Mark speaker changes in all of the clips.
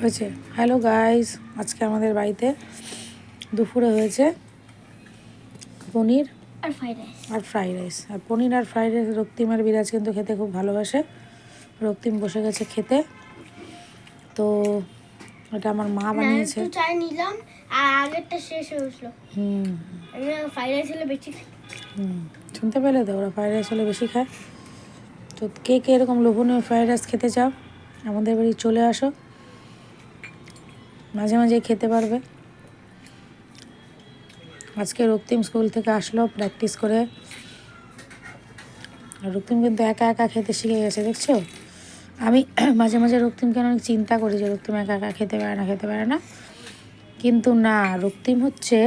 Speaker 1: হয়েছে। Hello guys, আজকে আমাদের বাড়িতে দুপুরে হয়েছে পনির
Speaker 2: আর ফ্রাইড রাইস।
Speaker 1: আর পনির আর ফ্রাইড রাইস রক্তিম আর বিরাজ কিন্তু খেতে খুব ভালোবাসে। রক্তিম বসে গেছে খেতে। তো এটা আমার মা বানিয়েছে।
Speaker 2: একটু চাই নিলাম আর আগেরটা শেষ হয়ে গেলো। আমি ফ্রাইড রাইস হলে বেশি খাই।
Speaker 1: শুনতে পেলে তো, ওরা ফ্রাইড রাইস হলে বেশি খায়। তো কে কে এরকম লোভনীয় ফ্রাইড রাইস খেতে চাও, আমাদের বাড়ি চলে আসো, মাঝে মাঝে খেতে পারবে। আজকে রক্তিম স্কুল থেকে আসলো প্র্যাকটিস করে। আর রক্তিম কিন্তু একা একা খেতে শিখে গেছে, দেখছো? আমি মাঝে মাঝে রক্তিমকে অনেক চিন্তা করি যে রক্তিম একা একা খেতে পারে না, কিন্তু না, রক্তিম হচ্ছে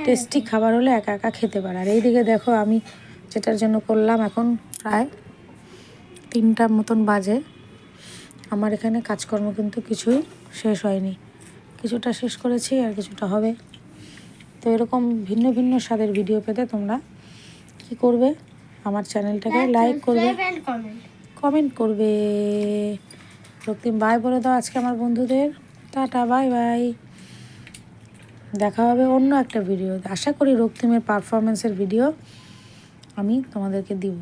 Speaker 1: টেস্টি খাবার হলে একা একা খেতে পারে। আর এইদিকে দেখো আমি যেটার জন্য করলাম, এখন প্রায় 3টার মতন বাজে। আমার এখানে কাজকর্ম কিন্তু কিছুই শেষ হয়নি, কিছুটা শেষ করেছি আর কিছুটা হবে। তো এরকম ভিন্ন ভিন্ন স্বাদের ভিডিও পেতে তোমরা কি করবে, আমার চ্যানেলটাকে লাইক করবে, কমেন্ট করবে। রক্তিম বাই বলে দাও আজকে আমার বন্ধুদের। Tata, bye bye. দেখা হবে অন্য একটা ভিডিও। আশা করি রক্তিমের পারফরমেন্সের ভিডিও আমি তোমাদেরকে দিব।